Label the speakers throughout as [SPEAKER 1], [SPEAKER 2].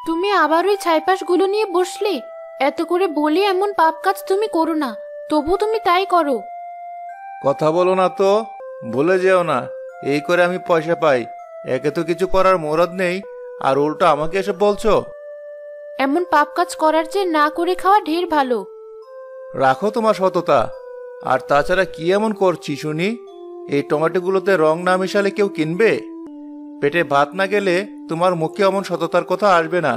[SPEAKER 1] তুমি আবার ওই ছাইপাশগুলো নিয়ে বসলে। এত করে বলি এমন পাপ কাজ তুমি করো না, তবু তুমি তাই করো।
[SPEAKER 2] কথা বলো না তো, ভুলে যেও না এই করে আমি পয়সা পাই। একে তো কিছু করার মুরাদ নেই, আর উল্টো আমাকে এসব বলছো।
[SPEAKER 1] এমন পাপ কাজ করার চেয়ে না করে খাওয়া ঢের ভালো।
[SPEAKER 2] রাখো তোমার সততা। আর তাছাড়া কি এমন করছি শুনি? এই টমেটোগুলোতে রং না মিশালে কেউ কিনবে? পেটে ভাত না গেলে তোমার মুখে এমন সততার কথা আসবে না।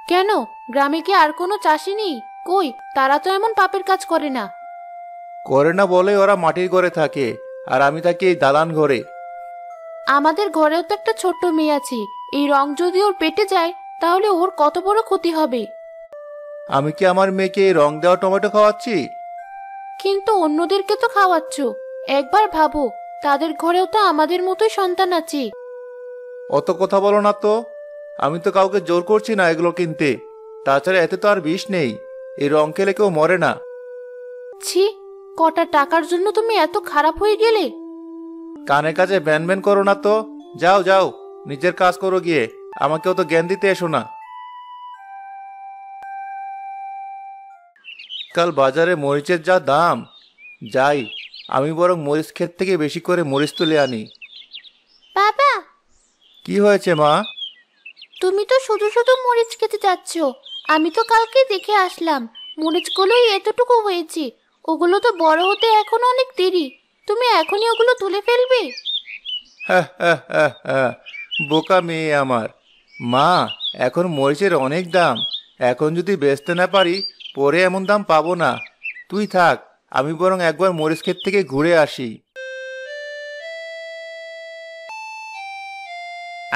[SPEAKER 1] কেন, গ্রামে কি আর কোনো চাষি নেই? কই, তারা তো এমন পাপের কাজ করে না।
[SPEAKER 2] করে না বলে ওরা মাটির ঘরে থাকে, আর আমি থাকি এই দালান ঘরে।
[SPEAKER 1] আমাদের ঘরেও তো একটা ছোট্ট মেয়ে আছে। এই রং যদি ওর পেটে যায় তাহলে ওর কত বড় ক্ষতি হবে।
[SPEAKER 2] আমি কি আমার মেয়েকে এই রং দেওয়া টমেটো খাওয়াচ্ছি?
[SPEAKER 1] কিন্তু অন্যদেরকে তো খাওয়াচ্ছ। একবার ভাবো, তাদের ঘরেও তো আমাদের মতোই সন্তান আছে।
[SPEAKER 2] অত কথা বলো না তো। আমি তো কাউকে জোর করছি না এগুলো কিনতে। তাছাড়া এতে তো আর বিষ নেই। এই রং খেলে কেউ মরে না।
[SPEAKER 1] ছি, কটা টাকার জন্য তুমি এত খারাপ হয়ে গেলে?
[SPEAKER 2] কানে কাজে ব্যান ব্যান করো না তো। যাও যাও, নিজের কাজ করো গিয়ে। আমাকেও তো জ্ঞান দিতে এসো না। কাল বাজারে মরিচের যা দাম! যাই, আমি বরং মরিচ ক্ষেত থেকে বেশি করে মরিচ তুলে আনি।
[SPEAKER 1] বাবা,
[SPEAKER 2] কি হয়েছে মা?
[SPEAKER 1] তুমি তো শুধু শুধু মরিচ খেতে যাচ্ছ। আমি তো কালকে দেখে আসলাম, মরিচগুলোই এতটুকু হয়েছে। ওগুলো তো বড় হতে এখন অনেক দেরি। তুমি এখনই ওগুলো তুলে ফেলবে?
[SPEAKER 2] হ্যাঁ হ্যাঁ হ্যাঁ হ্যাঁ, বোকা মেয়ে আমার। মা, এখন মরিচের অনেক দাম। এখন যদি বেচতে না পারি, পরে এমন দাম পাবো না। তুই থাক, আমি বরং একবার মরিচ ক্ষেত থেকে ঘুরে আসি।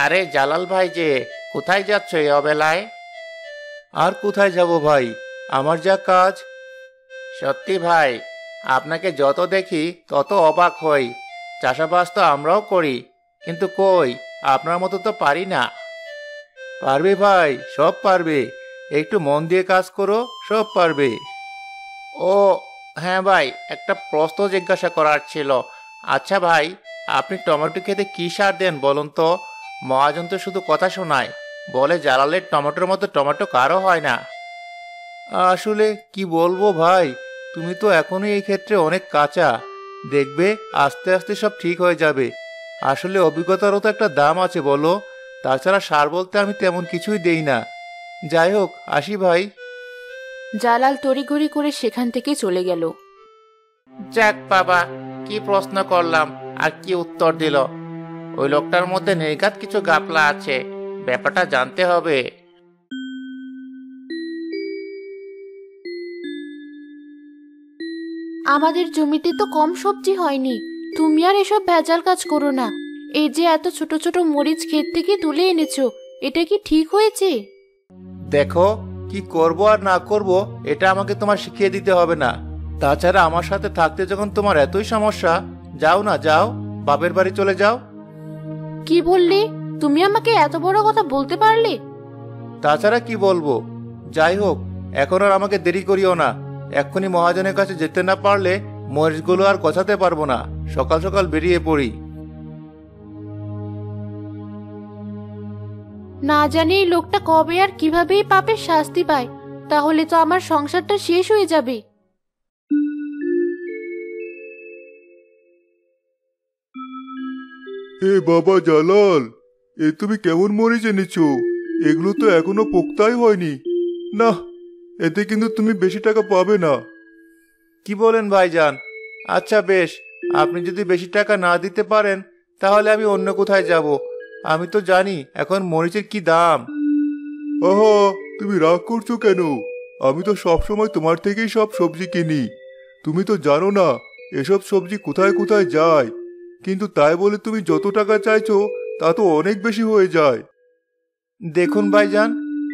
[SPEAKER 2] আরে জালাল ভাই যে, কোথায় যাচ্ছ এই অবেলায়? আর কোথায় যাব ভাই, আমার যা কাজ। সত্যি ভাই, আপনাকে যত দেখি তত অবাক হই। চাষাবাস তো আমরাও করি, কিন্তু কই, আপনার মতো তো পারি না। পারবে ভাই, সব পারবে। একটু মন দিয়ে কাজ করো, সব পারবে। ও হ্যাঁ ভাই, একটা প্রশ্ন জিজ্ঞাসা করার ছিল। আচ্ছা ভাই, আপনি টমেটো খেতে কি সার দেন বলুন তো? মহাজন তো শুধু কথা শোনায়, বলে জালালের টমেটোর মতো টমেটো কারো হয় না। আসলে কি বলবো ভাই, তুমি তো এখনো এই ক্ষেত্রে অনেক কাঁচা। দেখবে আস্তে আস্তে সব ঠিক হয়ে যাবে। আসলে অভিজ্ঞতারও তো একটা দাম আছে বলো। তাছাড়া সার বলতে আমি তেমন কিছুই দেই না। যাই হোক, আসি ভাই।
[SPEAKER 1] জালাল তড়িঘড়ি করে সেখান থেকে চলে গেল।
[SPEAKER 2] যাক বাবা, কি প্রশ্ন করলাম আর কি উত্তর দিল! ওই লোকটার মধ্যে নির্ঘাত কিছু গাপলা আছে, ব্যাপারটা জানতে হবে।
[SPEAKER 1] আমাদের জমিতে তো কম সবজি হয়নি। তুমি আর এসব ভেজাল কাজ করো না। এই যে এত ছোট ছোট মরিচ ক্ষেত থেকে তুলে এনেছো, এটা কি ঠিক হয়েছে?
[SPEAKER 2] দেখো, কি করব আর না করব এটা আমাকে তোমার শিখিয়ে দিতে হবে না। তাছাড়া আমার সাথে থাকতে যখন তোমার এতই সমস্যা, যাও না, যাও, বাপের বাড়ি চলে যাও।
[SPEAKER 1] কি বললে? তুমি আমাকে এত বড় কথা বলতে পারলে?
[SPEAKER 2] তাছাড়া কি বলবো? যাই হোক, এখন আর আমাকে দেরি করিও না। এক্ষুনি মহাজনের কাছে যেতে না পারলে মরিচগুলো আর গোছাতে পারবো না। সকাল সকাল বেরিয়ে পড়ি।
[SPEAKER 1] না জানি এই লোকটা কবে আর কিভাবেই পাপের শাস্তি পায়। তাহলে তো আমার সংসারটা শেষ হয়ে যাবে।
[SPEAKER 3] এ বাবা জালাল, এ তুমি কেমন মরিচ এনেছো? এগুলো তো এখনো পোক্তাই হয়নি। না, এতে কিন্তু তুমি বেশি টাকা পাবে না।
[SPEAKER 2] কি বলেন ভাইজান? আচ্ছা বেশ, আপনি যদি বেশি টাকা না দিতে পারেন তাহলে আমি অন্য কোথায় যাব। আমি তো জানি এখন মরিচের কি দাম।
[SPEAKER 3] আহা, তুমি রাগ করছো কেন? আমি তো সবসময় তোমার থেকেই সব সবজি কিনি। তুমি তো জানো না এসব সবজি কোথায় কোথায় যায়। কিন্তু তাই বলে তুমি যত টাকা চাইছো তা তো অনেক বেশি হয়ে যায়।
[SPEAKER 2] দেখুন ভাইজান,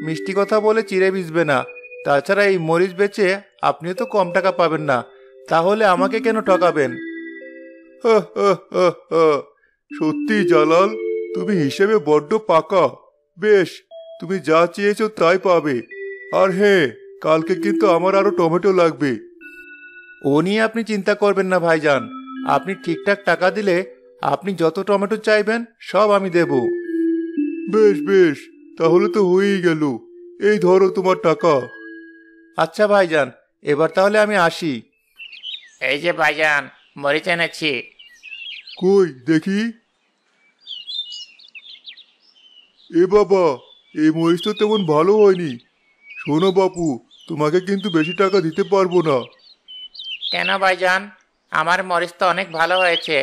[SPEAKER 2] মিষ্টি কথা বলে চিড়ে ভিজবে না। তাছাড়া এই মরিচ বেচে আপনিও তো কম টাকা পাবেন না। তাহলে আমাকে কেন ঠকাবেন?
[SPEAKER 3] হা, হা, হা, হা। সত্যি জালাল, তুমি হিসেবে বড্ড পাকা। বেশ, তুমি যা চেয়েছো তাই পাবে। আর হ্যাঁ, কালকে কিন্তু আমার আরো টমেটো লাগবে।
[SPEAKER 2] ও নিয়ে আপনি চিন্তা করবেন না ভাইজান। আপনি ঠিকঠাক টাকা দিলে আপনি যত টমেটো চাইবেন সব আমি দেব।
[SPEAKER 3] বেশ বেশ, তাহলে তো হয়েই গেল। এই ধরো তোমার টাকা।
[SPEAKER 2] আচ্ছা ভাইজান, এবার তাহলে আমি আসি।
[SPEAKER 4] এই যে ভাইজান, মরিচ এনেছি।
[SPEAKER 3] কই দেখি। এ বাবা, এই মরিচ তো তেমন ভালো হয়নি। শোনো বাপু, তোমাকে কিন্তু বেশি টাকা দিতে পারবো না।
[SPEAKER 4] কেন ভাইজান? আমার মরিচ তো অনেক ভালো হয়েছে।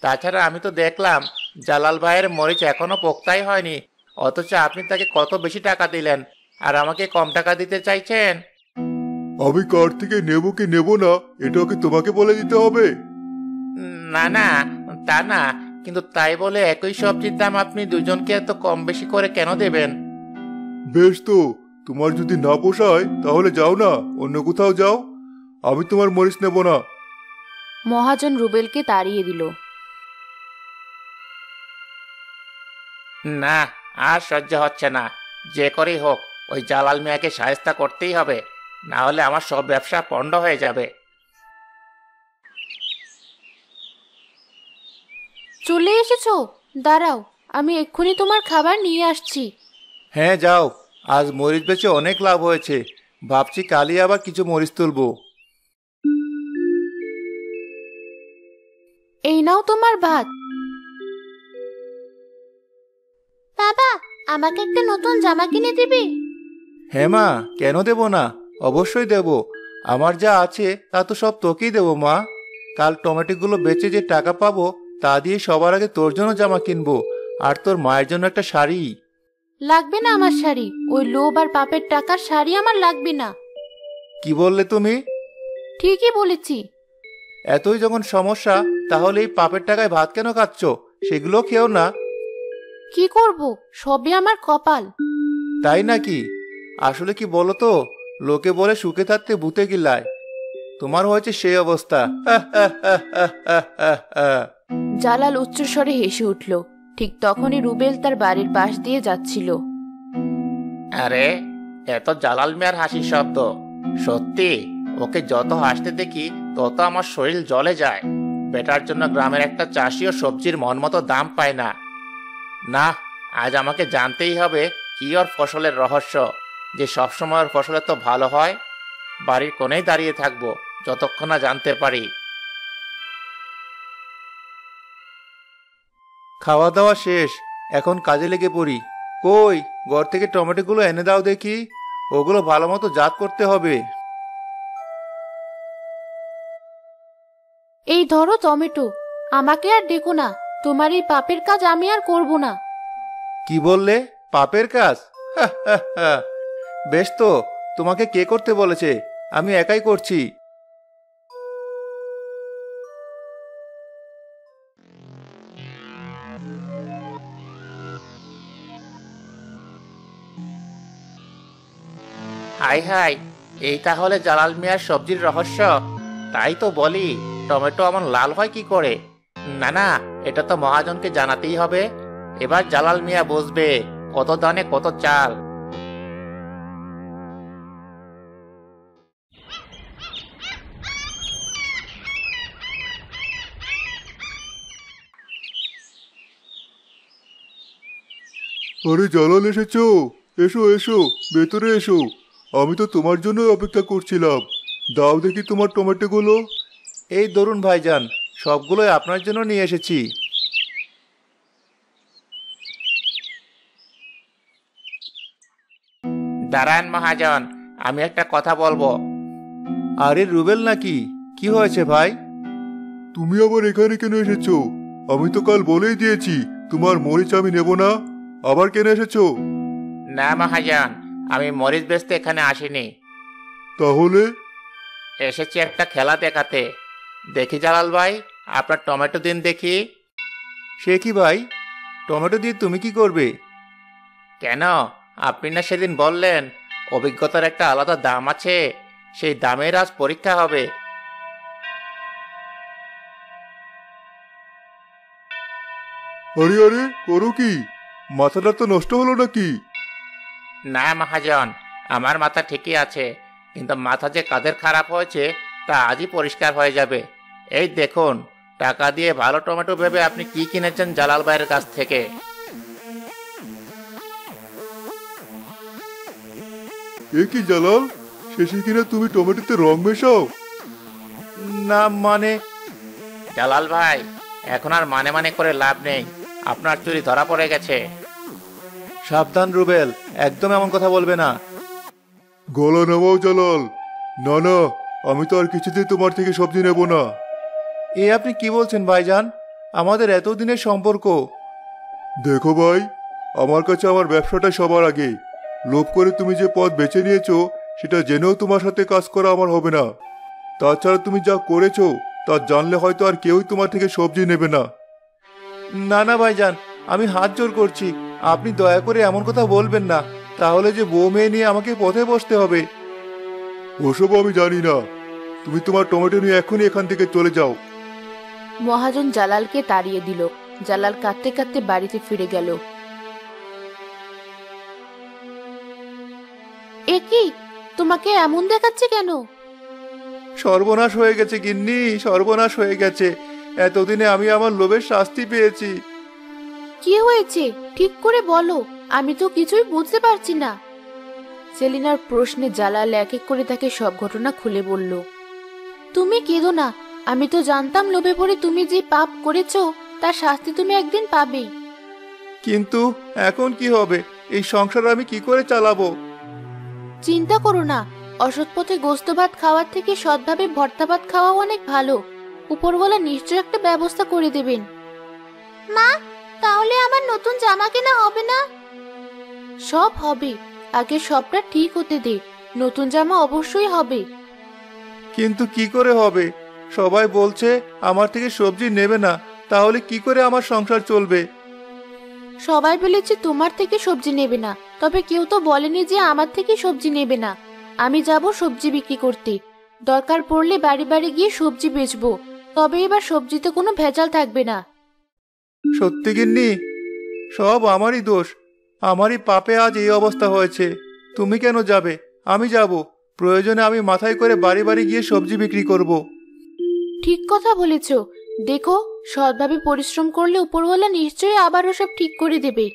[SPEAKER 4] তাছাড়া আমি তো দেখলাম জালাল ভাইয়ের মরিচ এখনো পোক্তাই হয়নি, অথচ আপনি তাকে কত বেশি টাকা দিলেন, আর আমাকে কম টাকা দিতে চাইছেন?
[SPEAKER 3] আমি কার থেকে নেবো কি নেবো না এটা কি তোমাকে বলে দিতে হবে?
[SPEAKER 4] না না, তা না, কিন্তু তাই বলে একই সবজির দাম আপনি দুজনকে এত কম বেশি করে কেন দেবেন?
[SPEAKER 3] বেশ তো, তোমার যদি না পোষায় তাহলে যাও না, অন্য কোথাও যাও। আমি তোমার মরিচ নেব না।
[SPEAKER 1] মহাজন রুবেলকে তাড়িয়ে দিল।
[SPEAKER 4] না, আর সহ্য হচ্ছে না। যে করেই হোক ওই জালাল মিয়াকে শায়েস্তা করতেই হবে, না হলে আমার সব ব্যবসা পণ্ড হয়ে যাবে।
[SPEAKER 1] চলে এসেছো? দাঁড়াও, আমি এক্ষুনি তোমার খাবার নিয়ে আসছি।
[SPEAKER 2] হ্যাঁ যাও, আজ মরিচ বেচে অনেক লাভ হয়েছে। ভাবছি কালই আবার কিছু মরিচ তুলবো।
[SPEAKER 1] এই নাও তোমার ভাত। বাবা, আমাকে একটা নতুন জামা কিনে দিবি?
[SPEAKER 2] হ্যাঁ মা, কেন দেব না? অবশ্যই দেব। আমার যা আছে তা তো সব তোকেই দেবো মা। কাল টমেটোগুলো বেচে যে টাকা পাবো তা দিয়ে সবার আগে তোর জন্য জামা কিনবো, আর তোর মায়ের জন্য একটা শাড়ি।
[SPEAKER 1] লাগবে না আমার শাড়ি। ওই লোভ আর পাপের টাকার শাড়ি আমার লাগবে না।
[SPEAKER 2] কি বললে তুমি?
[SPEAKER 1] ঠিকই বলেছি।
[SPEAKER 2] এতই যখন সমস্যা, তাহলে এই পাপের টাকায় ভাত কেন খাচ্ছ? সেগুলো খেও না।
[SPEAKER 1] কি করব, সবই আমার কপাল।
[SPEAKER 2] তাই নাকি? আসলে কি বলো তো, লোকে বলে সুখে থাকতে ভূতে গিলায়। তোমার হয়েছে সেই অবস্থা।
[SPEAKER 1] জালাল উচ্চস্বরে হেসে উঠল। ঠিক তখনই রুবেল তার বাড়ির পাশ দিয়ে যাচ্ছিল।
[SPEAKER 4] আরে, এত জালাল মিয়ার হাসির শব্দ! সত্যি, ওকে যত হাসতে দেখি তত আমার শরীর জ্বলে যায়। বেটার জন্য গ্রামের একটা চাষিও সবজির মন মতো দাম পায় না। না, আজ আমাকে জানতেই হবে কি ওর ফসলের রহস্য, যে সবসময় ওর ফসল তো ভালো হয়। বাড়ির কোণেই দাঁড়িয়ে থাকবো যতক্ষণ না জানতে পারি।
[SPEAKER 2] খাওয়া দাওয়া শেষ, এখন কাজে লেগে পড়ি। কই, ঘর থেকে টমেটোগুলো এনে দাও দেখি। ওগুলো ভালো মতো জাত করতে হবে।
[SPEAKER 1] এই ধরো টমেটো। আমাকে আর ডেকো না। তোমার এই পাপের কাজ আমি আর করব না।
[SPEAKER 2] কি বললে? পাপের কাজ? বেশ তো, তোমাকে কে করতে বলেছে? আমি একাই করছি।
[SPEAKER 4] হাই হাই, এই তাহলে জালাল মিয়ার সবজির রহস্য। তাই তো বলি, টমেটো এমন লাল হয় কি করে? না না, এটা তো মহাজনকে জানাতেই হবে। এবার জালাল মিয়া বুঝবে কত দানে কত চাল।
[SPEAKER 3] আরে জালাল এসেছো? এসো এসো, ভেতরে এসো। আমি তো তোমার জন্য অপেক্ষা করছিলাম। দাও দেখি তোমার টমেটোগুলো।
[SPEAKER 2] এই ধরুন ভাইজান, সবগুলোই আপনার জন্য নিয়ে এসেছি।
[SPEAKER 4] দাঁড়ান মহাজন, আমি একটা কথা বলবো।
[SPEAKER 2] আরে রুবেল নাকি? কি হয়েছে ভাই?
[SPEAKER 3] তুমি আবার এখানে কেন এসেছো? আমি তো কাল বলেই দিয়েছি তোমার মরিচ আমি নেব না। আবার কেন এসেছো?
[SPEAKER 4] না মহাজন, আমি মরিচ বেচতে এখানে আসিনি।
[SPEAKER 3] তাহলে?
[SPEAKER 4] এসেছি একটা খেলা দেখাতে। দেখি জালাল ভাই, আপনার টমেটো দিন দেখি।
[SPEAKER 2] সে কি ভাই, টমেটো দিয়ে তুমি কি করবে?
[SPEAKER 4] কেন, আপনি না সেদিন বললেন অভিজ্ঞতার একটা আলাদা দাম আছে? সেই দামের আজ পরীক্ষা হবে।
[SPEAKER 3] আরে আরে, করো কি? মাথাটা তো নষ্ট হলো নাকি?
[SPEAKER 4] না মহাজন, আমার মাথা ঠিকই আছে, কিন্তু মাথা যে কাদের খারাপ হয়েছে তা আজই পরিষ্কার হয়ে যাবে। এই দেখুন, টাকা দিয়ে ভালো টমেটো ভেবে আপনি কি কিনেছেন জালাল ভাইয়ের কাছ থেকে।
[SPEAKER 3] এ কি জালাল, শেষে কিনা তুমি টমেটোতে রং মেশাও?
[SPEAKER 2] না মানে,
[SPEAKER 4] জালাল ভাই, এখন আর মানে মানে করে লাভ নেই, আপনার চুরি ধরা পড়ে গেছে।
[SPEAKER 2] সাবধান রুবেল, একদম এমন কথা বলবে না।
[SPEAKER 3] গলা নামাও জালাল। না না, আমি তো আর কিছুতেই তোমার থেকে সবজি নেব না।
[SPEAKER 2] এ আপনি কি বলছেন ভাইজান? আমাদের এতদিনের সম্পর্ক।
[SPEAKER 3] দেখো ভাই, আমার কাছে আমার ব্যবসাটাই সবার আগে। লোভ করে তুমি যে পথ বেছে নিয়েছো সেটা জেনেও তোমার সাথে কাজ করা আমার হবে না। তাছাড়া তুমি যা করেছো তা জানলে হয়তো আর কেউই তোমার থেকে সবজি নেবে না।
[SPEAKER 2] না না ভাইজান, আমি হাত জোর করছি, আপনি দয়া করে এমন কথা বলবেন না, তাহলে যে বউ মেয়ে নিয়ে আমাকে পথে বসতে হবে।
[SPEAKER 3] ওসব আমি জানি না। তুমি তোমার টমেটো নিয়ে এখনই এখান থেকে চলে যাও।
[SPEAKER 1] মহাজন জালালকে তাড়িয়ে দিল। জালাল কাঁদতে কাঁদতে বাড়িতে ফিরে গেল। এ কি, তোমাকে এমন দেখাচ্ছে কেন?
[SPEAKER 2] সর্বনাশ হয়ে গেছে গিন্নি, সর্বনাশ হয়ে গেছে। এতদিনে আমি আমার লোভের শাস্তি পেয়েছি।
[SPEAKER 1] কি হয়েছে ঠিক করে বলো, আমি তো কিছুই বুঝতে পারছি না। সেলিনার প্রশ্নে জালাল এক এক করে তাকে সব ঘটনা খুলে বলল। তুমি কেঁদো না, আমি তো জানতাম লোভে পড়ে তুমি যে পাপ করেছো তার শাস্তি তুমি একদিন পাবেই।
[SPEAKER 2] কিন্তু এখন কি হবে? এই সংসার আমি কি করে চালাবো?
[SPEAKER 1] চিন্তা করো না, অসৎ পথে গোস্ত ভাত খাওয়ার থেকে সৎভাবে ভর্তা ভাত খাওয়া অনেক ভালো। উপরওয়ালা নিশ্চয় একটা ব্যবস্থা করে দেবেন। মা, তাহলে আমার নতুন জামা কেনা হবে না? সব হবে, আগে সবটা ঠিক হতে দে, নতুন জামা অবশ্যই হবে।
[SPEAKER 2] কিন্তু কি করে হবে? সবাই বলছে আমার থেকে সবজি নেবে না, তাহলে কি করে আমার সংসার চলবে?
[SPEAKER 1] সবাই বলেছে তোমার থেকে সবজি নেবে না, তবে কেউ তো বলেনি যে আমার থেকে সবজি নেবে না। আমি যাব সবজি বিক্রি করতে, দরকার পড়লে বাড়ি বাড়ি গিয়ে সবজি বেচবো, তবে এবার সবজিতে কোনো ভেজাল থাকবে না।
[SPEAKER 2] সত্যি গিন্নি? সব আমারই দোষ, আমারই পাপে আজ এই অবস্থা হয়েছে। তুমি কেন যাবে? আমি যাব। প্রয়োজনে আমি মাথায় করে বাড়ি বাড়ি গিয়ে সবজি বিক্রি করব।
[SPEAKER 1] ঠিক কথা বলেছ। দেখো, সৎভাবে পরিশ্রম করলে উপরওয়ালা নিশ্চয়ই আবারও সব ঠিক করে দেবে।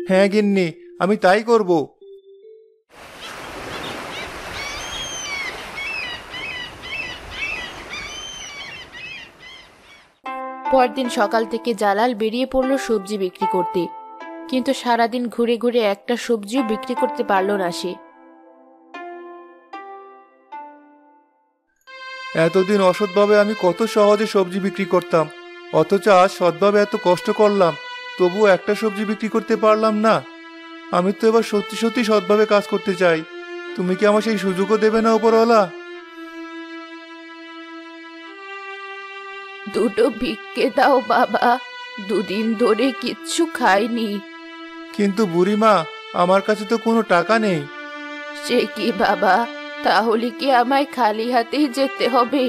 [SPEAKER 2] হ্যাঁ গিন্নি, আমি তাই করব।
[SPEAKER 1] পরদিন সকাল থেকে জালাল বেরিয়ে পড়ল সবজি বিক্রি করতে, কিন্তু সারাদিন ঘুরে ঘুরে একটা সবজিও বিক্রি করতে পারল না সে।
[SPEAKER 2] এতদিন অসৎভাবে আমি কত সহজে সবজি বিক্রি করতাম, অথচ আজ সৎভাবে এত কষ্ট করলাম, তবুও একটা সবজি বিক্রি করতে পারলাম না। আমি তো এবার সত্যি সত্যি সৎভাবে কাজ করতে চাই। তুমি কি আমার সেই সুযোগও দেবে না উপরওয়ালা?
[SPEAKER 1] দুটো ভিক্ষে দাও বাবা, দুদিন ধরে কিচ্ছু খাইনি।
[SPEAKER 2] কিন্তু বুড়িমা, আমার কাছে তো কোনো টাকা নেই।
[SPEAKER 1] সে কি বাবা, তাহলে কি আমায় খালি হাতেই যেতে হবে?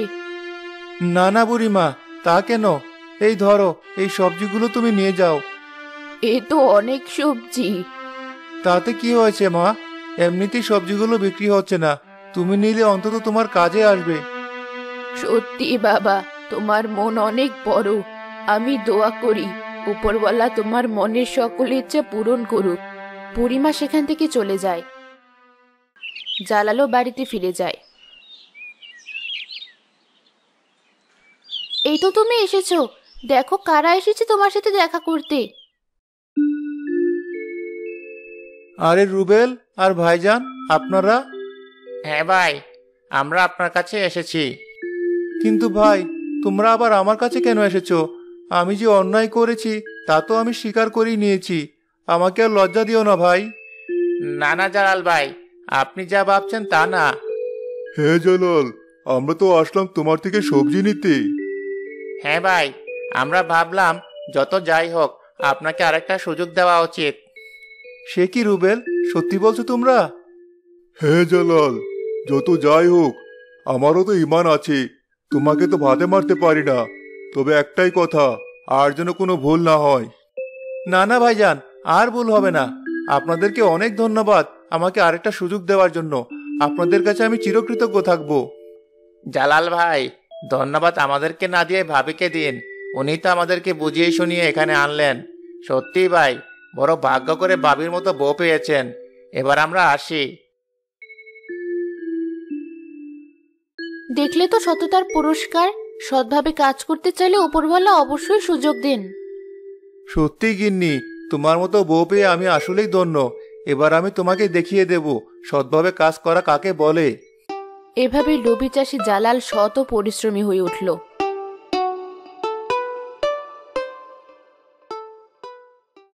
[SPEAKER 2] না না বুড়িমা, তা কেন? এই ধরো, এই সবজিগুলো তুমি নিয়ে যাও।
[SPEAKER 1] এ তো অনেক সবজি।
[SPEAKER 2] তাতে কি হয়েছে মা? এমনিতেই সবজিগুলো বিক্রি হচ্ছে না, তুমি নিলে অন্তত তোমার কাজে আসবে।
[SPEAKER 1] সত্যি বাবা, তোমার মন অনেক বড়। আমি দোয়া করি উপরওয়ালা তোমার মনের সকল ইচ্ছা পূরণ করুক। বুড়িমা সেখান থেকে চলে যায়। জালালও বাড়িতে ফিরে যায়। এই তো তুমি এসেছো, দেখো কারা এসেছে তোমার সাথে দেখা করতে।
[SPEAKER 2] আরে রুবেল আর ভাইজান, আপনারা?
[SPEAKER 4] হ্যাঁ ভাই, আমরা আপনার কাছে এসেছি।
[SPEAKER 2] কিন্তু ভাই, তোমরা আবার আমার কাছে কেন এসেছো? আমি যে অন্যায় করেছি তা তো আমি স্বীকার করেই নিয়েছি। আমাকে আর লজ্জা দিও না ভাই।
[SPEAKER 4] না না জালাল ভাই, আপনি যা ভাবছেন তা না।
[SPEAKER 3] হ্যাঁ জালাল, আমরা তো আসলাম তোমার থেকে সবজি নিতে।
[SPEAKER 4] হ্যাঁ ভাই, আমরা ভাবলাম যত যাই হোক আপনাকে আরেকটা সুযোগ দেওয়া উচিত।
[SPEAKER 2] সে কি রুবেল, সত্যি বলছো তোমরা?
[SPEAKER 3] হ্যাঁ জালাল, যত যাই হোক আমারও তো ঈমান আছে। তোমাকে তো ভাতে মারতে পারি না, তবে একটাই কথা, আর যেন কোনো ভুল না হয়।
[SPEAKER 2] না না ভাইজান, আর ভুল হবে না। আপনাদেরকে অনেক ধন্যবাদ আমাকে আরেকটা সুযোগ দেওয়ার জন্য। আপনাদের কাছে আমি চিরকৃতজ্ঞ থাকবো।
[SPEAKER 4] জালাল ভাই, ধন্যবাদ আমাদেরকে না দিয়ে ভাবিকে দিন। উনি তো আমাদেরকে বুঝিয়ে শুনিয়ে এখানে আনলেন। সত্যি ভাই, বড় ভাগ্য করে ভাবির মতো বউ পেয়েছেন। এবার আমরা আসি।
[SPEAKER 1] দেখলে তো সততার পুরস্কার। সৎভাবে কাজ করতে চাইলে উপরওয়ালা অবশ্যই সুযোগ দেন।
[SPEAKER 3] সত্যি গিন্নি, তোমার মতো বউ পেয়ে আমি আসলেই ধন্য। এবার আমি তোমাকে দেখিয়ে দেব সৎভাবে কাজ করা কাকে বলে।
[SPEAKER 1] এভাবে লোভী চাষি জালাল সৎ ও পরিশ্রমী হয়ে উঠল।